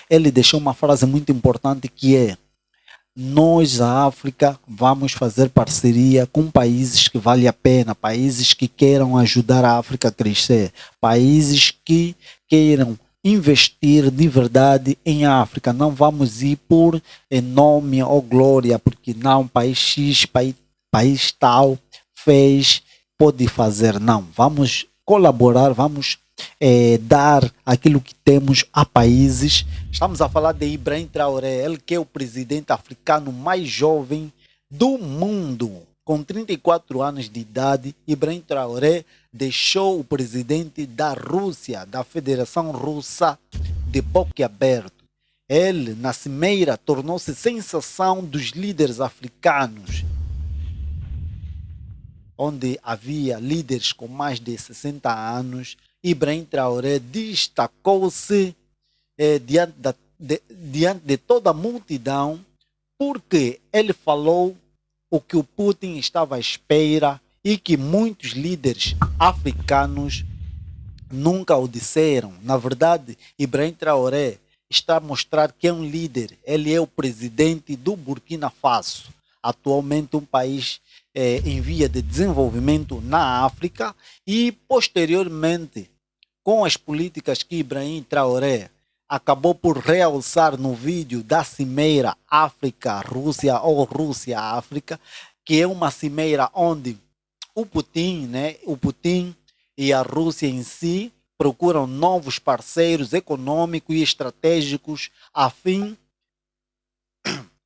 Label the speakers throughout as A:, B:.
A: ele deixou uma frase muito importante que é: nós, a África, vamos fazer parceria com países que vale a pena, países que queiram ajudar a África a crescer, países que queiram investir de verdade em África. Não vamos ir por nome ou glória, porque não, país X, país tal fez, pode fazer. Não, vamos colaborar, vamos dar aquilo que temos a países. Estamos a falar de Ibrahim Traoré, ele que é o presidente africano mais jovem do mundo. Com 34 anos de idade, Ibrahim Traoré deixou o presidente da Rússia, da Federação Russa, de boquiaberto. Ele, na cimeira, tornou-se sensação dos líderes africanos, onde havia líderes com mais de 60 anos. Ibrahim Traoré destacou-se diante de toda a multidão, porque ele falou o que o Putin estava à espera e que muitos líderes africanos nunca o disseram. Na verdade, Ibrahim Traoré está a mostrar que é um líder. Ele é o presidente do Burkina Faso, atualmente um país em via de desenvolvimento na África, e posteriormente, com as políticas que Ibrahim Traoré acabou por realçar no vídeo da cimeira África-Rússia ou Rússia-África, que é uma cimeira onde o Putin e a Rússia em si procuram novos parceiros econômicos e estratégicos a fim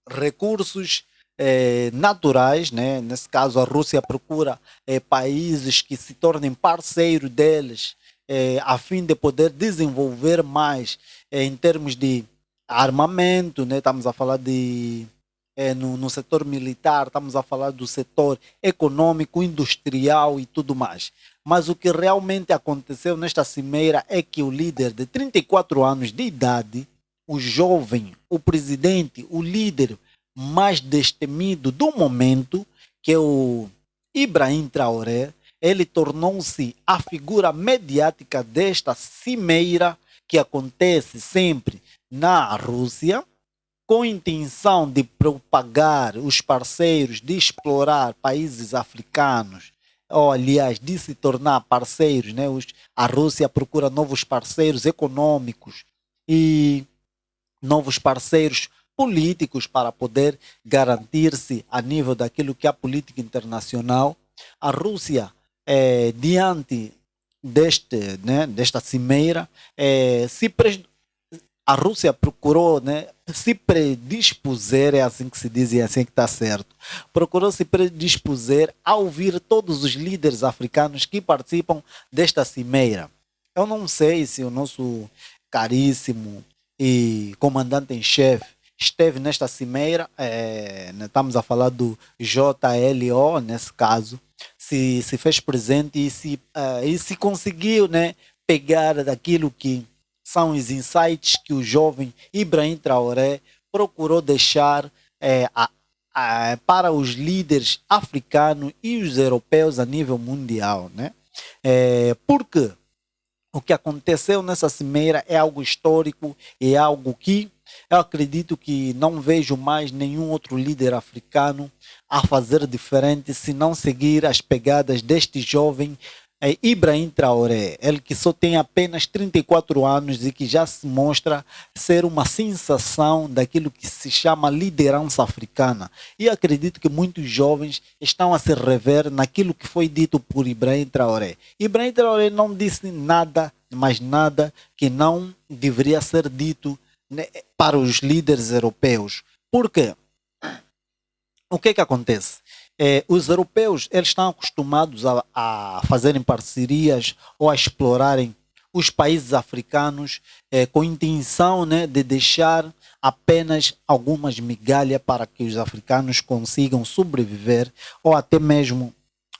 A: recursos naturais, né? Nesse caso a Rússia procura países que se tornem parceiros deles, a fim de poder desenvolver mais em termos de armamento, né? Estamos a falar de no setor militar, estamos a falar do setor econômico, industrial e tudo mais. Mas o que realmente aconteceu nesta cimeira é que o líder de 34 anos de idade, o jovem, o presidente, o líder mais destemido do momento, que é o Ibrahim Traoré, ele tornou-se a figura mediática desta cimeira que acontece sempre na Rússia, com a intenção de propagar os parceiros, de explorar países africanos, ou aliás, de se tornar parceiros, né? A Rússia procura novos parceiros econômicos e novos parceiros políticos para poder garantir-se a nível daquilo que é a política internacional. A Rússia, diante desta cimeira, a Rússia procurou, né, se predispuser, é assim que se diz e é assim que está certo, procurou se predispuser a ouvir todos os líderes africanos que participam desta cimeira. Eu não sei se o nosso caríssimo e comandante em chefe esteve nesta cimeira, né, estamos a falar do JLO, nesse caso, se fez presente e se conseguiu, né, pegar daquilo que são os insights que o jovem Ibrahim Traoré procurou deixar para os líderes africanos e os europeus a nível mundial, né? Porque o que aconteceu nessa cimeira é algo histórico, é algo que eu acredito que não vejo mais nenhum outro líder africano a fazer diferente se não seguir as pegadas deste jovem Ibrahim Traoré, ele que só tem apenas 34 anos e que já se mostra ser uma sensação daquilo que se chama liderança africana. E acredito que muitos jovens estão a se rever naquilo que foi dito por Ibrahim Traoré. Ibrahim Traoré não disse nada, mais nada que não deveria ser dito, né, para os líderes europeus. Por quê? O que acontece? Os europeus, eles estão acostumados a fazerem parcerias ou a explorarem os países africanos com a intenção, né, de deixar apenas algumas migalhas para que os africanos consigam sobreviver, ou até mesmo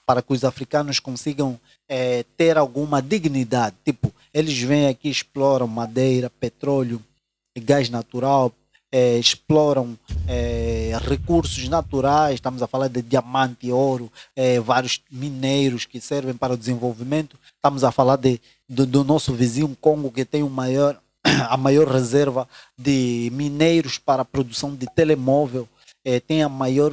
A: para que os africanos consigam ter alguma dignidade. Tipo, eles vêm aqui, exploram madeira, petróleo, gás natural, exploram recursos naturais, estamos a falar de diamante, ouro, vários mineiros que servem para o desenvolvimento, estamos a falar do nosso vizinho Congo, que tem o maior a maior reserva de mineiros para a produção de telemóvel, tem a maior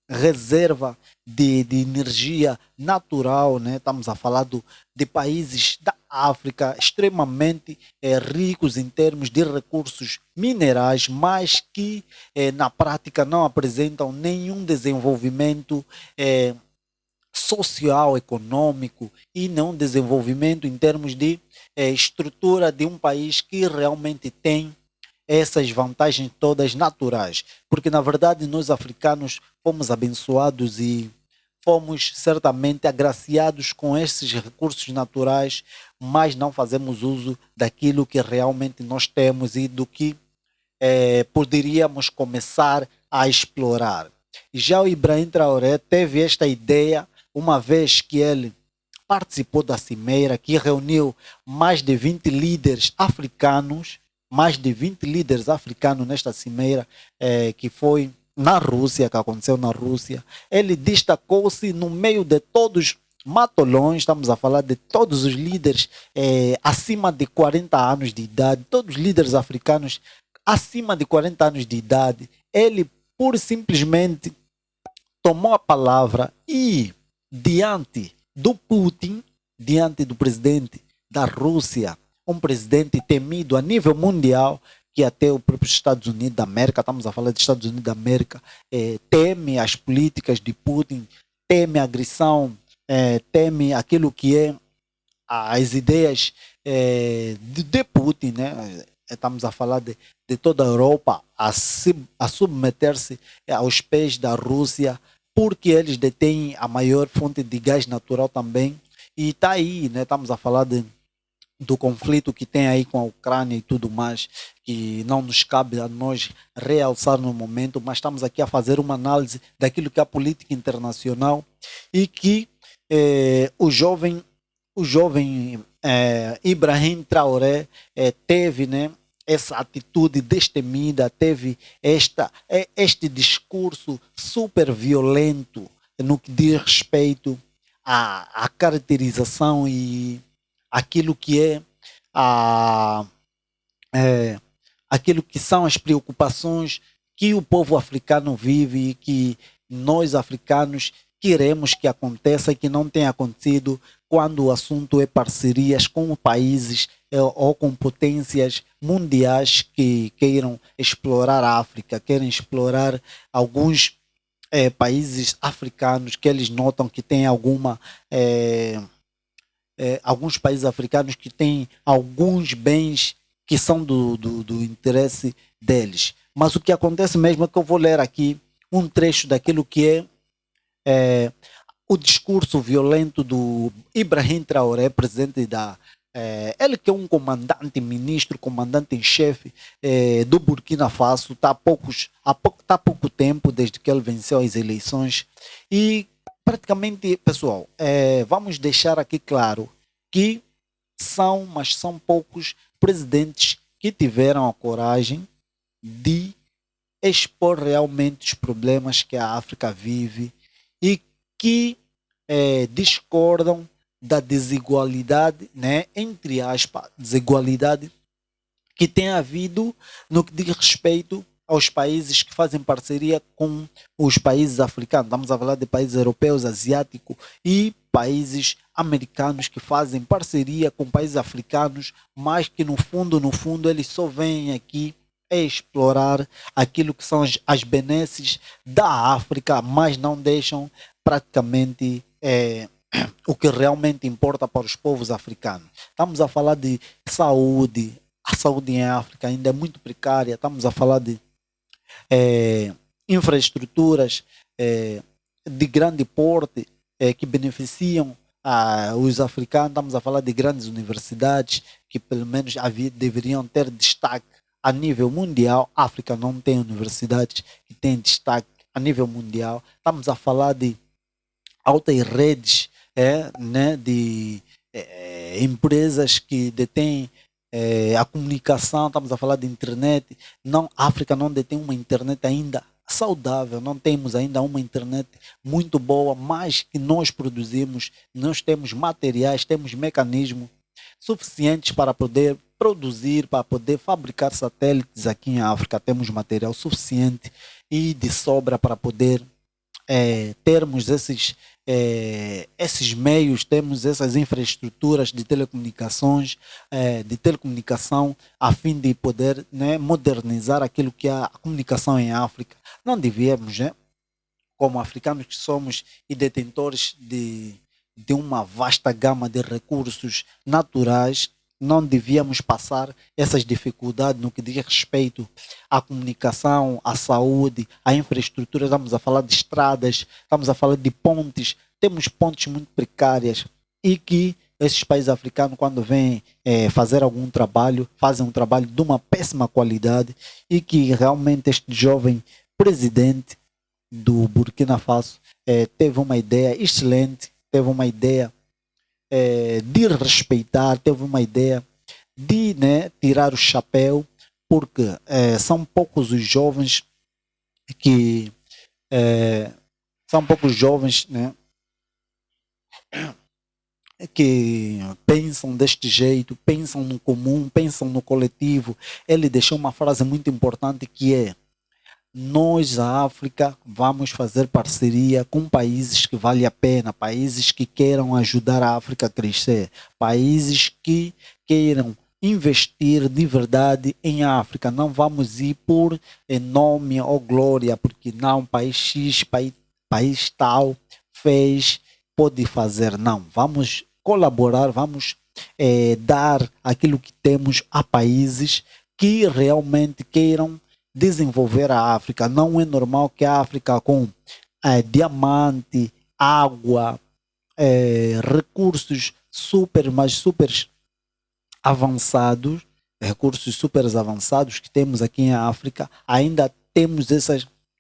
A: reserva de energia natural, né? Estamos a falar de países da África extremamente ricos em termos de recursos minerais, mas que na prática não apresentam nenhum desenvolvimento social, econômico e não desenvolvimento em termos de estrutura de um país que realmente tem essas vantagens todas naturais. Porque, na verdade, nós africanos fomos abençoados e fomos certamente agraciados com esses recursos naturais, mas não fazemos uso daquilo que realmente nós temos e do que poderíamos começar a explorar. E já o Ibrahim Traoré teve esta ideia uma vez que ele participou da cimeira que reuniu mais de 20 líderes africanos, mais de 20 líderes africanos nesta cimeira que foi na Rússia, que aconteceu na Rússia. Ele destacou-se no meio de todos matolões, estamos a falar de todos os líderes acima de 40 anos de idade, todos os líderes africanos acima de 40 anos de idade. Ele pura e simplesmente tomou a palavra e, diante do Putin, diante do presidente da Rússia, um presidente temido a nível mundial, que até o próprio Estados Unidos da América, estamos a falar dos Estados Unidos da América, teme as políticas de Putin, teme a agressão, teme aquilo que é as ideias de Putin, né? Estamos a falar de toda a Europa a submeter-se aos pés da Rússia, porque eles detêm a maior fonte de gás natural também. E está aí, né? Estamos a falar do conflito que tem aí com a Ucrânia e tudo mais, que não nos cabe a nós realçar no momento, mas estamos aqui a fazer uma análise daquilo que é a política internacional e que o jovem Ibrahim Traoré teve, né, essa atitude destemida, teve este discurso super violento no que diz respeito à caracterização e aquilo que a, é, aquilo que são as preocupações que o povo africano vive e que nós africanos queremos que aconteça e que não tem acontecido quando o assunto é parcerias com países ou com potências mundiais que queiram explorar a África, querem explorar alguns países africanos que eles notam que tem alguns países africanos que têm alguns bens que são do interesse deles. Mas o que acontece mesmo é que eu vou ler aqui um trecho daquilo que é o discurso violento do Ibrahim Traoré, presidente ele que é um comandante, ministro, comandante em chefe do Burkina Faso, está há pouco tempo desde que ele venceu as eleições e praticamente, pessoal, vamos deixar aqui claro que mas são poucos presidentes que tiveram a coragem de expor realmente os problemas que a África vive e que discordam da desigualdade, né, entre aspas, desigualdade que tem havido no que diz respeito aos países que fazem parceria com os países africanos. Estamos a falar de países europeus, asiáticos e países americanos que fazem parceria com países africanos, mas que no fundo, eles só vêm aqui explorar aquilo que são as benesses da África, mas não deixam praticamente o que realmente importa para os povos africanos. Estamos a falar de saúde, a saúde em África ainda é muito precária, estamos a falar de infraestruturas de grande porte que beneficiam os africanos, estamos a falar de grandes universidades que pelo menos deveriam ter destaque a nível mundial. A África não tem universidades que têm destaque a nível mundial. Estamos a falar de altas redes né, de empresas que detêm a comunicação, estamos a falar de internet. Não, a África não detém uma internet ainda saudável, não temos ainda uma internet muito boa, mas que nós produzimos, nós temos materiais, temos mecanismos suficientes para poder produzir, para poder fabricar satélites aqui em África. Temos material suficiente e de sobra para poder termos esses meios, temos essas infraestruturas de telecomunicações, de telecomunicação, a fim de poder, né, modernizar aquilo que é a comunicação em África. Não devíamos, né, como africanos que somos e detentores de uma vasta gama de recursos naturais, não devíamos passar essas dificuldades no que diz respeito à comunicação, à saúde, à infraestrutura. Estamos a falar de estradas, estamos a falar de pontes. Temos pontes muito precárias e que esses países africanos, quando vêm fazer algum trabalho, fazem um trabalho de uma péssima qualidade e que realmente este jovem presidente do Burkina Faso teve uma ideia excelente, teve uma ideia de respeitar, teve uma ideia de, né, tirar o chapéu, porque são poucos os jovens que são poucos jovens, né, que pensam deste jeito, pensam no comum, pensam no coletivo. Ele deixou uma frase muito importante que é: nós, a África, vamos fazer parceria com países que vale a pena, países que queiram ajudar a África a crescer, países que queiram investir de verdade em África. Não vamos ir por nome ou glória, porque não, país X, país tal fez, pode fazer. Não, vamos colaborar, vamos dar aquilo que temos a países que realmente queiram desenvolver a África. Não é normal que a África com diamante, água, recursos super, mas super avançados, recursos super avançados que temos aqui em África, ainda temos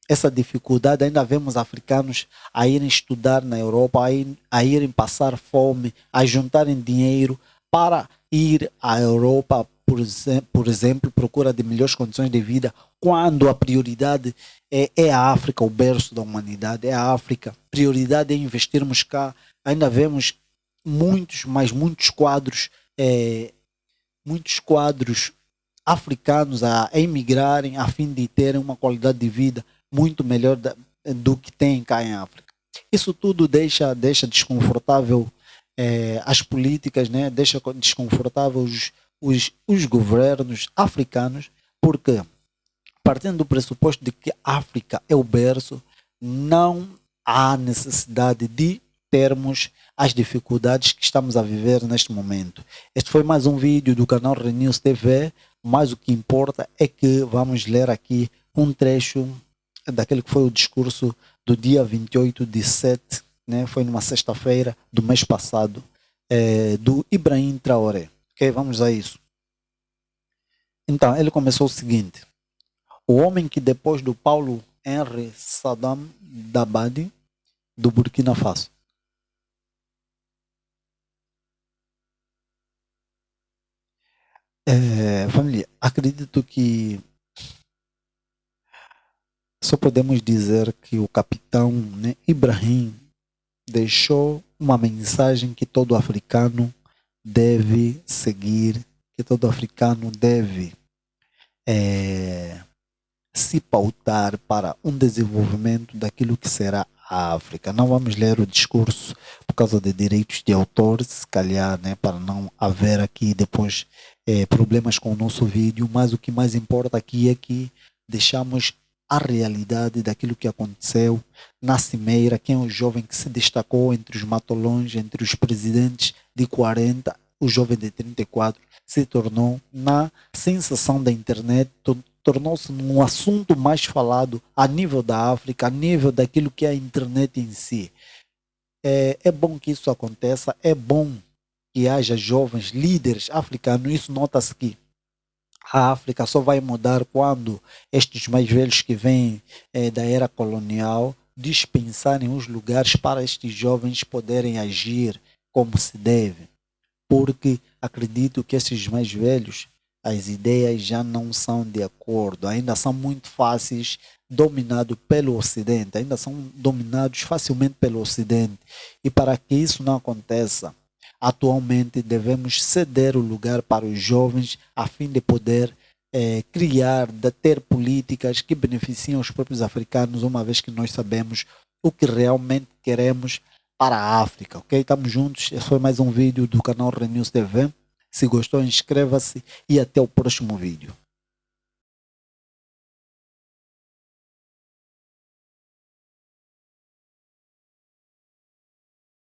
A: essa dificuldade, ainda vemos africanos a irem estudar na Europa, a irem passar fome, a juntarem dinheiro para ir à Europa, por exemplo, procura de melhores condições de vida, quando a prioridade é a África, o berço da humanidade, é a África. Prioridade é investirmos cá. Ainda vemos muitos, mas muitos quadros africanos a emigrarem a fim de terem uma qualidade de vida muito melhor do que tem cá em África. Isso tudo deixa desconfortável as políticas, né? Deixa desconfortável os governos africanos, porque partindo do pressuposto de que a África é o berço, não há necessidade de termos as dificuldades que estamos a viver neste momento. Este foi mais um vídeo do canal Renews TV, mas o que importa é que vamos ler aqui um trecho daquele que foi o discurso do dia 28 de 7, né? Foi numa sexta-feira do mês passado, do Ibrahim Traoré. Ok, vamos a isso. Então, ele começou o seguinte: o homem que depois do Paulo Henry Saddam Dabadi, do Burkina Faso. Família, acredito que só podemos dizer que o capitão, né, Ibrahim deixou uma mensagem que todo africano deve seguir, que todo africano deve se pautar para um desenvolvimento daquilo que será a África. Não vamos ler o discurso por causa de direitos de autor, se calhar, né, para não haver aqui depois problemas com o nosso vídeo, mas o que mais importa aqui é que deixamos a realidade daquilo que aconteceu na Cimeira, quem é o jovem que se destacou entre os matolões, entre os presidentes de 40, o jovem de 34 se tornou na sensação da internet, tornou-se um assunto mais falado a nível da África, a nível daquilo que é a internet em si. É bom que isso aconteça, é bom que haja jovens líderes africanos. Isso nota-se que a África só vai mudar quando estes mais velhos que vêm da era colonial dispensarem os lugares para estes jovens poderem agir como se deve. Porque acredito que esses mais velhos, as ideias já não são de acordo, ainda são muito fáceis, dominados pelo Ocidente, ainda são dominados facilmente pelo Ocidente. E para que isso não aconteça, atualmente devemos ceder o lugar para os jovens a fim de poder criar, de ter políticas que beneficiem os próprios africanos, uma vez que nós sabemos o que realmente queremos para a África, ok? Estamos juntos, esse foi mais um vídeo do canal Renews TV. Se gostou, inscreva-se e até o próximo vídeo.